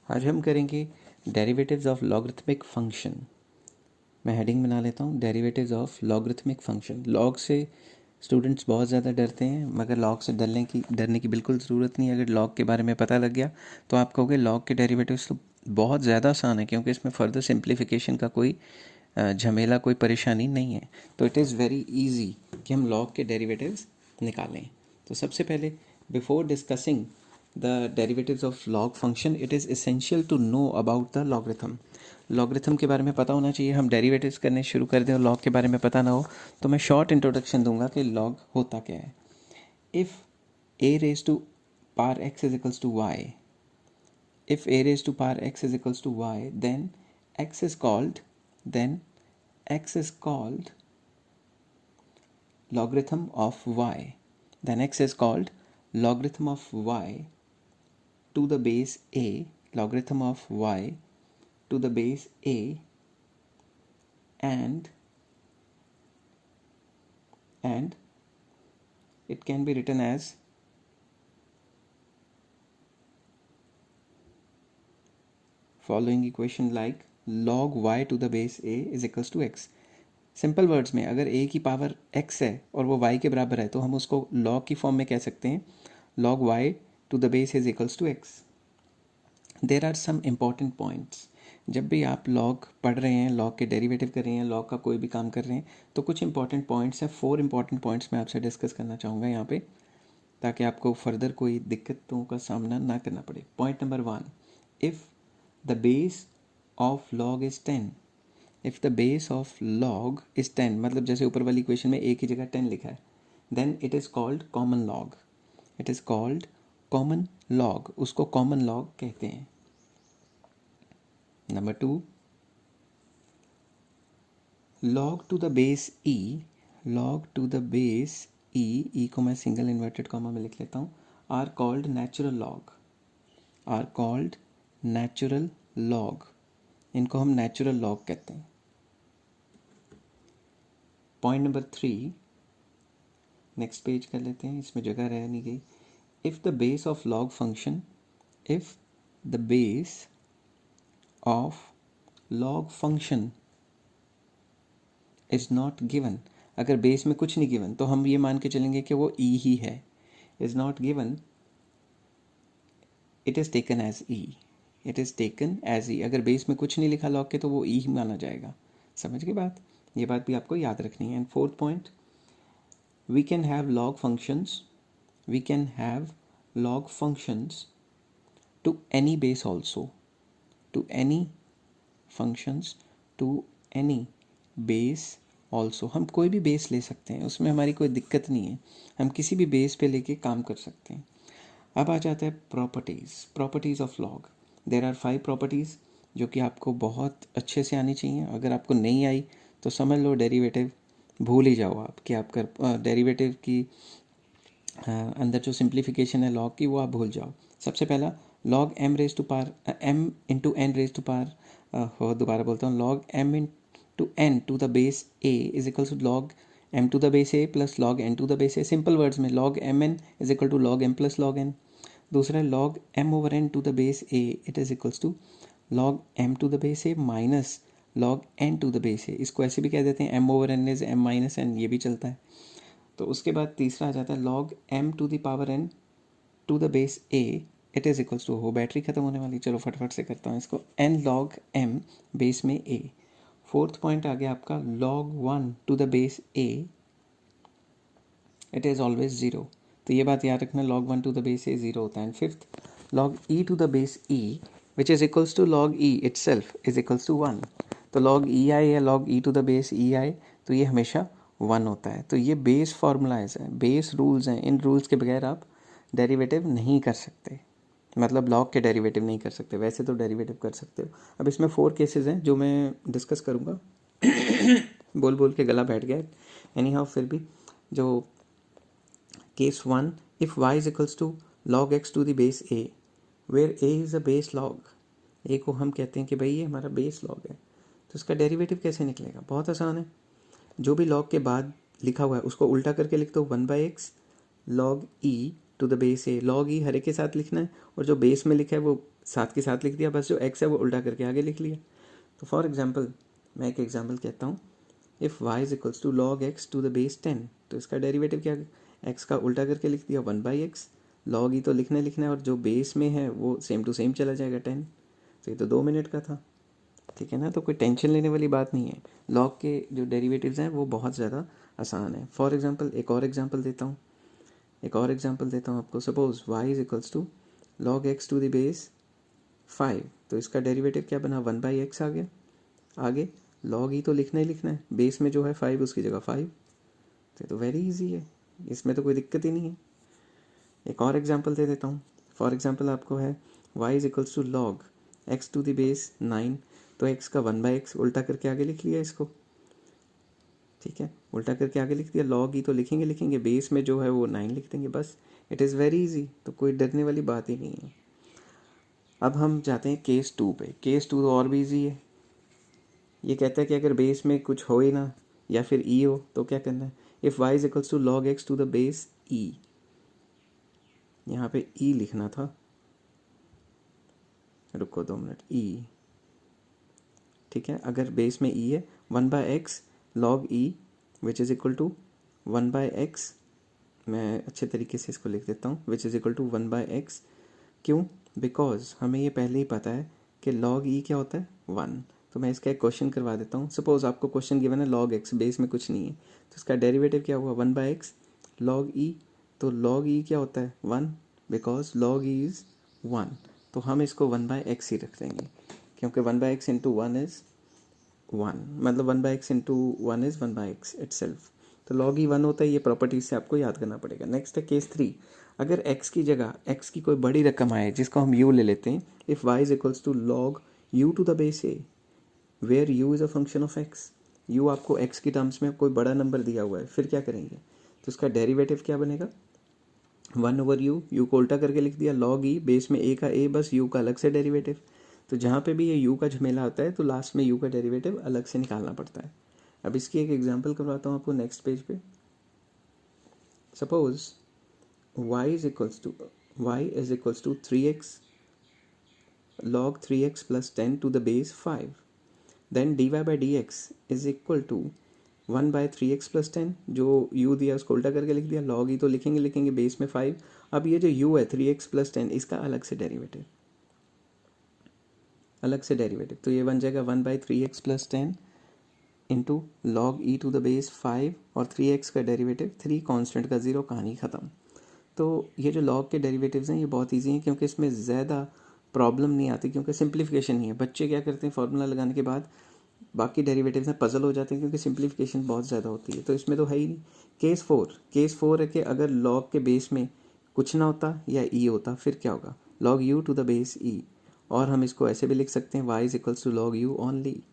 आज हम करेंगे डेरिवेटिव्स ऑफ लॉगरिथमिक फंक्शन। मैं हेडिंग बना लेता हूँ, derivatives of logarithmic function. Log से स्टूडेंट्स बहुत ज़्यादा डरते हैं, मगर लॉग से डरने की बिल्कुल ज़रूरत नहीं है। अगर लॉग के बारे में पता लग गया तो आप कहोगे लॉग के डेरिवेटिव्स तो बहुत ज़्यादा आसान है, क्योंकि इसमें फर्दर सिंप्लीफिकेशन का कोई झमेला, कोई परेशानी नहीं है। तो इट इज़ वेरी इजी कि हम लॉग के डेरिवेटिव्स निकालें। तो सबसे पहले, before discussing the derivatives of log function, it is essential to know about the logarithm. Logarithm के बारे में पता होना चाहिए। हम डेरिवेटिव्स करने शुरू कर दें और लॉग के बारे में पता ना हो, तो मैं शॉर्ट इंट्रोडक्शन दूंगा कि लॉग होता क्या है। If a raised to power x is equals to y, if a raised to power x is equals to y, then x is called logarithm of y, then x is called logarithm of y to the base a, logarithm of y to the base a, and it can be written as following equation like log y to the base a is equals to x. Simple words में, अगर a की power x है और वो y के बराबर है, तो हम उसको log की फॉर्म में कह सकते हैं log y to the base is equals to x. There are some important points. जब भी आप लॉग पढ़ रहे हैं, लॉग के डेरिवेटिव कर रहे हैं, लॉग का कोई भी काम कर रहे हैं, तो कुछ इंपॉर्टेंट पॉइंट्स हैं। 4 इंपॉर्टेंट पॉइंट्स मैं आपसे डिस्कस करना चाहूँगा यहाँ पे, ताकि आपको फर्दर कोई दिक्कतों का सामना ना करना पड़े। Point number 1, if the base of log is 10, if the base of log is 10, मतलब जैसे ऊपर वाली इक्वेशन में a की जगह 10 लिखा है, then it is called common log. It is called common log, उसको कॉमन लॉग कहते हैं। Number 2, log to the base e, log to the base e को मैं सिंगल इन्वर्टेड कॉमा में लिख लेता हूँ, are called natural log, are called natural log, इनको हम natural log कहते हैं। पॉइंट नंबर 3, नेक्स्ट पेज कर लेते हैं, इसमें जगह रह नहीं गई। If the base of log function, if the base of log function is not given, अगर बेस में कुछ नहीं गिवन तो हम ये मान के चलेंगे कि वो e ही है। is not given, it is taken as e, it is taken as e। अगर बेस में कुछ नहीं लिखा लॉग के तो वो e ही माना जाएगा। समझ गए बात? ये बात भी आपको याद रखनी है। And fourth point, we can have log functions, we can have log functions to any base also, to any functions to any base also। हम कोई भी बेस ले सकते हैं, उसमें हमारी कोई दिक्कत नहीं है, हम किसी भी बेस पे लेके काम कर सकते हैं। अब आ जाता है properties of log. There are 5 properties जो कि आपको बहुत अच्छे से आनी चाहिए। अगर आपको नहीं आई तो समझ लो डेरिवेटिव भूल ही जाओ आप, कि आप कर डेरिवेटिव की अंदर जो सिंप्लीफिकेशन है लॉग की, वो आप भूल जाओ। सबसे पहला, log m raise to power m into n raise to power, दोबारा बोलता हूँ, log m into n to the base a is equal to log m to the base a plus log n to the base a। Simple words में log mn is equal to log m plus log n। दूसरा, log m over n to the base a, it is equals to log m to the base a minus log n to the base a। इसको ऐसे भी कह देते हैं m over n is m minus n, ये भी चलता है। तो उसके बाद तीसरा आ जाता है log m to the power n to the base a, it is equals to, हो बैटरी ख़त्म होने वाली, चलो फटफट से करता हूँ इसको, n लॉग m बेस में a। फोर्थ पॉइंट आ गया आपका log 1 to the base a, it is always 0। तो ये बात याद रखना, log 1 to the base a 0 होता है। And fifth, log e to the base e which is equals to log e itself is equals to 1। तो log e I या log e to the base e आई, तो ये हमेशा 1 होता है। तो ये बेस फार्मूलाइज हैं, बेस रूल्स हैं, इन रूल्स के बगैर आप डेरिवेटिव नहीं कर सकते, मतलब लॉग के डेरिवेटिव नहीं कर सकते। वैसे तो डेरिवेटिव कर सकते हो। अब इसमें 4 केसेस हैं जो मैं डिस्कस करूँगा। बोल बोल के गला बैठ गया। एनी हाउ, फिर भी जो case 1, if y is equals to log x to the base a, where a is a base log, a को हम कहते हैं कि भाई ये हमारा बेस लॉग है, तो इसका डेरिवेटिव कैसे निकलेगा? बहुत आसान है। जो भी लॉग के बाद लिखा हुआ है उसको उल्टा करके लिख दो, 1/x log e to the base a। Log e हर एक के साथ लिखना है, और जो बेस में लिखा है वो साथ के साथ लिख दिया, बस जो x है वो उल्टा करके आगे लिख लिया। तो फॉर एग्जांपल मैं एक एग्जांपल कहता हूँ, if y is equals to log x to the base 10, तो इसका डेरिवेटिव क्या, x का उल्टा करके लिख दिया 1/x, log ही तो लिखना है और जो बेस में है वो सेम टू सेम चला जाएगा 10। तो ये तो 2 मिनट का था, ठीक है ना। तो कोई टेंशन लेने वाली बात नहीं है, लॉग के जो डेरिवेटिव्स हैं वो बहुत ज़्यादा आसान है। फॉर एग्जांपल एक और एग्जांपल देता हूँ आपको। Suppose y is equals to log x to the base 5, तो इसका डेरिवेटिव क्या बना 1/x आ गया। आगे log ही तो लिखना है, बेस में जो है 5 उसकी जगह 5, तो वेरी इजी है, इसमें तो कोई दिक्कत ही नहीं है। एक और एग्जांपल दे देता हूँ। फॉर एग्जांपल आपको है y is equals to log x to the base 9, तो x का 1/x उल्टा करके आगे लिख लिया इसको, ठीक है, उल्टा करके आगे लिख दिया। log ही तो लिखेंगे, बेस में जो है वो 9 लिख देंगे, बस इट इज़ वेरी इजी, तो कोई डरने वाली बात ही नहीं है। अब हम जाते हैं केस 2 पे। केस 2 तो और भी ईजी है। ये कहता है कि अगर बेस में कुछ हो ही ना या फिर ई हो तो क्या करना है, if y is equals to log x to the base e, यहाँ पे ई लिखना था, रुको 2 मिनट, ई, ठीक है। अगर बेस में ई है 1/x log e which is equal to 1/x, मैं अच्छे तरीके से इसको लिख देता हूँ, विच इज़ इक्वल टू 1/x। क्यों? बिकॉज हमें ये पहले ही पता है कि log e क्या होता है 1। तो मैं इसका एक क्वेश्चन करवा देता हूँ। सपोज आपको क्वेश्चन गिवन है log x, बेस में कुछ नहीं है, तो इसका डेरिवेटिव क्या हुआ 1/x log e, तो log e क्या होता है 1, बिकॉज log e इज़ 1, तो हम इसको 1/x ही रख देंगे, क्योंकि 1/x इंटू 1 इज़ 1, मतलब 1/x into 1 is 1/x itself, तो log e 1 होता है। ये प्रॉपर्टीज से आपको याद करना पड़ेगा। नेक्स्ट है केस 3। अगर x की जगह x की कोई बड़ी रकम आए जिसको हम u ले लेते हैं, if y is equals to log u to the base a, where u is a function of x, u आपको x की टर्म्स में कोई बड़ा नंबर दिया हुआ है, फिर क्या करेंगे, तो इसका डेरिवेटिव क्या बनेगा 1/u, u को उल्टा करके लिख दिया, log e, बेस में a का a, बस u का अलग से डेरिवेटिव। तो जहाँ पे भी ये u का झमेला आता है तो लास्ट में u का डेरिवेटिव अलग से निकालना पड़ता है। अब इसकी एक एग्जांपल करवाता हूँ आपको नेक्स्ट पेज पे। Suppose y is equals to 3x log 3x plus 10 to the base 5, then dy by dx is equal to 1/3x plus 10, जो u दिया उसको उल्टा करके लिख दिया, log ही तो लिखेंगे, बेस में 5। अब ये जो u है 3x प्लस 10, इसका अलग से डेरिवेटिव, तो ये बन जाएगा 1/3x plus 10 into log e to the base 5, और 3x का डेरिवेटिव 3 कांस्टेंट का 0, कहानी ख़त्म। तो ये जो log के डेरिवेटिव्स हैं ये बहुत इजी हैं, क्योंकि इसमें ज़्यादा प्रॉब्लम नहीं आती, क्योंकि सिंप्लीफिकेशन नहीं है। बच्चे क्या करते हैं, फार्मूला लगाने के बाद बाकी डेरिवेटिव्स में पजल हो जाते हैं, क्योंकि सिंप्लीफिकेशन बहुत ज़्यादा होती है, तो इसमें तो है ही नहीं। केस 4 है कि अगर log के बेस में कुछ ना होता या e होता, फिर क्या होगा, log u to the base e, और हम इसको ऐसे भी लिख सकते हैं y is equals to log u only,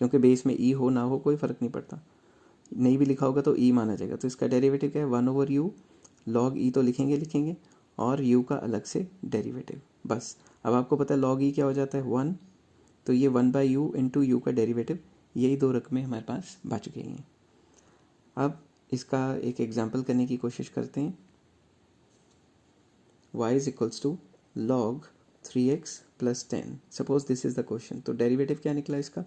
क्योंकि बेस में e हो ना हो कोई फ़र्क नहीं पड़ता, नहीं भी लिखा होगा तो e माना जाएगा। तो इसका डेरिवेटिव क्या है 1/u, log e तो लिखेंगे और u का अलग से डेरिवेटिव, बस। अब आपको पता है log e क्या हो जाता है 1, तो ये 1/u इंटू यू का डेरिवेटिव, यही 2 रकमें हमारे पास बच गई हैं। अब इसका एक एग्जांपल करने की कोशिश करते हैं। y is equals to log 3x plus 10, suppose this is the question. तो डेरिवेटिव क्या निकला इसका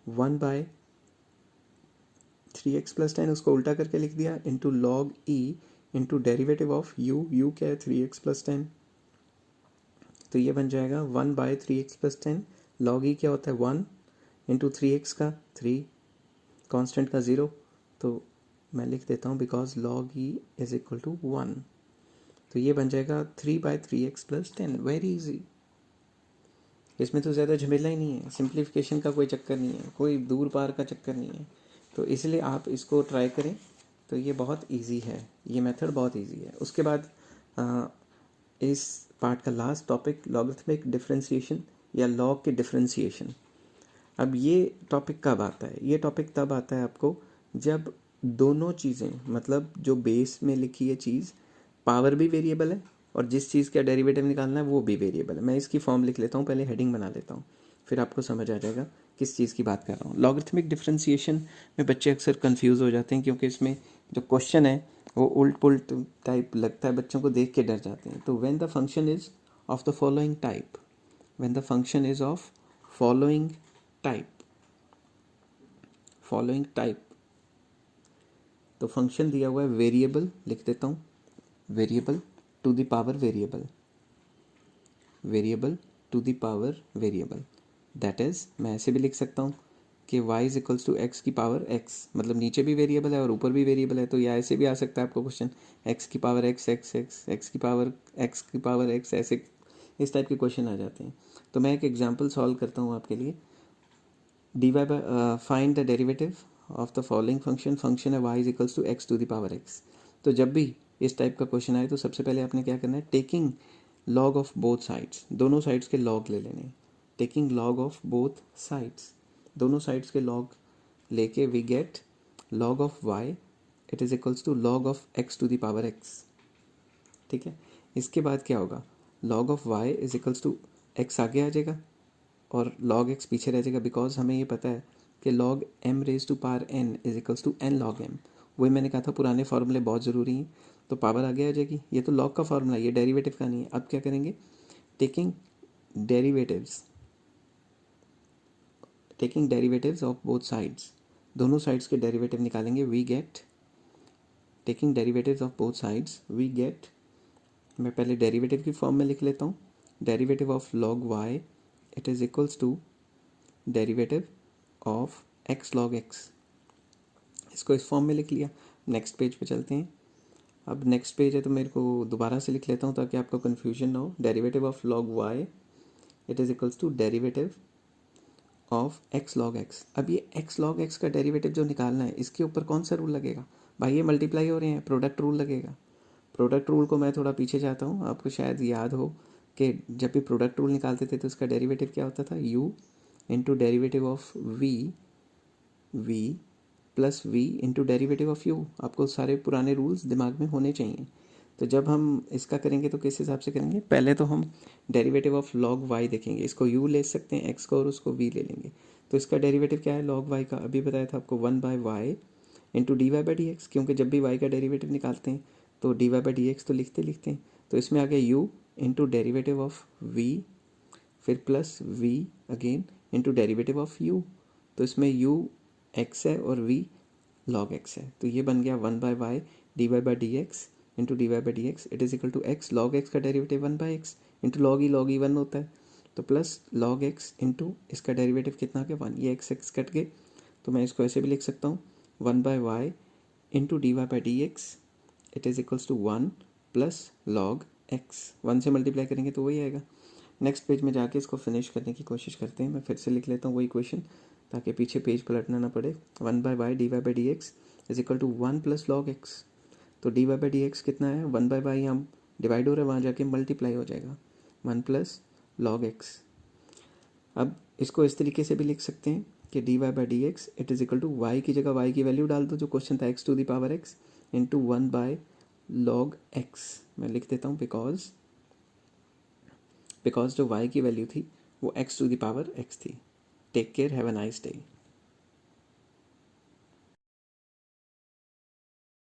1/3x प्लस 10, उसको उल्टा करके लिख दिया, into log e into derivative of u क्या है 3x प्लस 10, तो ये बन जाएगा 1/3x प्लस 10, log e क्या होता है 1 इंटू 3x का 3, कांस्टेंट का 0, तो मैं लिख देता हूँ because log e is equal to 1, तो ये बन जाएगा 3/3x प्लस 10, वेरी इजी। इसमें तो ज़्यादा झमेला ही नहीं है, सिंप्लीफिकेशन का कोई चक्कर नहीं है, कोई दूर पार का चक्कर नहीं है, तो इसलिए आप इसको ट्राई करें, तो ये बहुत इजी है, ये मेथड बहुत इजी है। उसके बाद इस पार्ट का लास्ट टॉपिक लॉगरिथमिक डिफरेंशिएशन या लॉग के डिफरेंशिएशन। अब ये टॉपिक कब आता है, ये टॉपिक तब आता है आपको जब दोनों चीज़ें, मतलब जो बेस में लिखी है चीज़, पावर भी वेरिएबल है और जिस चीज़ का डेरिवेटिव निकालना है वो भी वेरिएबल है। मैं इसकी फॉर्म लिख लेता हूँ, पहले हेडिंग बना लेता हूँ, फिर आपको समझ आ जाएगा किस चीज़ की बात कर रहा हूँ। लॉगरिथमिक डिफरेंशिएशन में बच्चे अक्सर कंफ्यूज हो जाते हैं, क्योंकि इसमें जो क्वेश्चन है वो उल्ट पुल्ट टाइप लगता है, बच्चों को देख के डर जाते हैं। तो when the function is of the following type, when the function is of following type, तो फंक्शन दिया हुआ है वेरिएबल, लिख देता हूँ variable to the power variable, variable to the power variable, that is मैं ऐसे भी लिख सकता हूँ कि y is equals to X की पावर x, मतलब नीचे भी वेरिएबल है और ऊपर भी वेरिएबल है, तो या ऐसे भी आ सकता है आपको क्वेश्चन x की power x x x x की पावर x, ऐसे इस टाइप के क्वेश्चन आ जाते हैं। तो मैं एक एग्जांपल सॉल्व करता हूँ आपके लिए। dy by find the derivative of the following function है y is equals to x to the power x। तो जब भी इस टाइप का क्वेश्चन आए तो सबसे पहले आपने क्या करना है, taking log of both sides, दोनों साइड्स के लॉग ले लेने, taking log of both sides, दोनों साइड्स के लॉग लेके we get log of y it is equals to log of x to the power x। ठीक है, इसके बाद क्या होगा, log of y is equals to x आगे आ जाएगा और log x पीछे रह जाएगा, बिकॉज हमें ये पता है कि log m raise to power n is equals to n log m। वही मैंने कहा था पुराने फार्मूले बहुत ज़रूरी हैं, तो पावर आगे आ जाएगी। ये तो log का फार्मूला, ये डेरिवेटिव का नहीं है। अब क्या करेंगे, taking derivatives of both sides, दोनों साइड्स के डेरिवेटिव निकालेंगे, we get taking derivatives of both sides we get, मैं पहले डेरिवेटिव की फॉर्म में लिख लेता हूँ, derivative of log y it is equals to derivative of x log x। इसको इस फॉर्म में लिख लिया। नेक्स्ट पेज पे चलते हैं। अब नेक्स्ट पेज है तो मेरे को दोबारा से लिख लेता हूँ ताकि आपको कन्फ्यूजन ना हो। Derivative of log y it is equals to derivative of x log x। अब ये x log x का डेरिवेटिव जो निकालना है, इसके ऊपर कौन सा रूल लगेगा भाई, ये मल्टीप्लाई हो रहे हैं, प्रोडक्ट रूल लगेगा। प्रोडक्ट रूल को मैं थोड़ा पीछे जाता हूँ, आपको शायद याद हो कि जब भी प्रोडक्ट रूल निकालते थे तो उसका डेरिवेटिव क्या होता था, u into derivative of v plus v into derivative of u। आपको सारे पुराने रूल्स दिमाग में होने चाहिए। तो जब हम इसका करेंगे तो किस हिसाब से करेंगे, पहले तो हम डेरिवेटिव ऑफ log y देखेंगे, इसको u ले सकते हैं x को और उसको v ले लेंगे। तो इसका डेरिवेटिव क्या है log y का, अभी बताया था आपको 1/y into D Y by D X, क्योंकि जब भी y का डेरिवेटिव निकालते हैं तो D Y by D X तो लिखते हैं। तो इसमें आ गया u into derivative of v फिर plus v again into derivative of u। तो इसमें u x है और v log x है, तो ये बन गया 1/y D Y by D X into D Y by D X it is equal to x log x का derivative 1/x into log e 1 होता है, तो प्लस log x इंटू इसका डेरिवेटिव कितना आ गया 1, ये x कट गए, तो मैं इसको ऐसे भी लिख सकता हूँ 1/y into D Y by D X it is equals to 1 plus log x। 1 से मल्टीप्लाई करेंगे तो वही आएगा। नेक्स्ट पेज में जाके इसको फिनिश करने की कोशिश करते हैं। मैं फिर से लिख लेता हूँ वही क्वेश्चन ताकि पीछे पेज पलटना ना पड़े। 1/y D Y by D X is equal to 1 plus log x। तो D Y by D X कितना है, 1/y यहाँ डिवाइड हो रहा है, वहाँ जाके मल्टीप्लाई हो जाएगा 1 प्लस log x। अब इसको इस तरीके से भी लिख सकते हैं कि D Y by D X it is equal to Y की जगह वाई की वैल्यू डाल दो जो क्वेश्चन था x to the power x into 1/log x। मैं लिख देता हूँ बिकॉज जो y की वैल्यू थी वो x to the power x थी। Take care, have a nice day.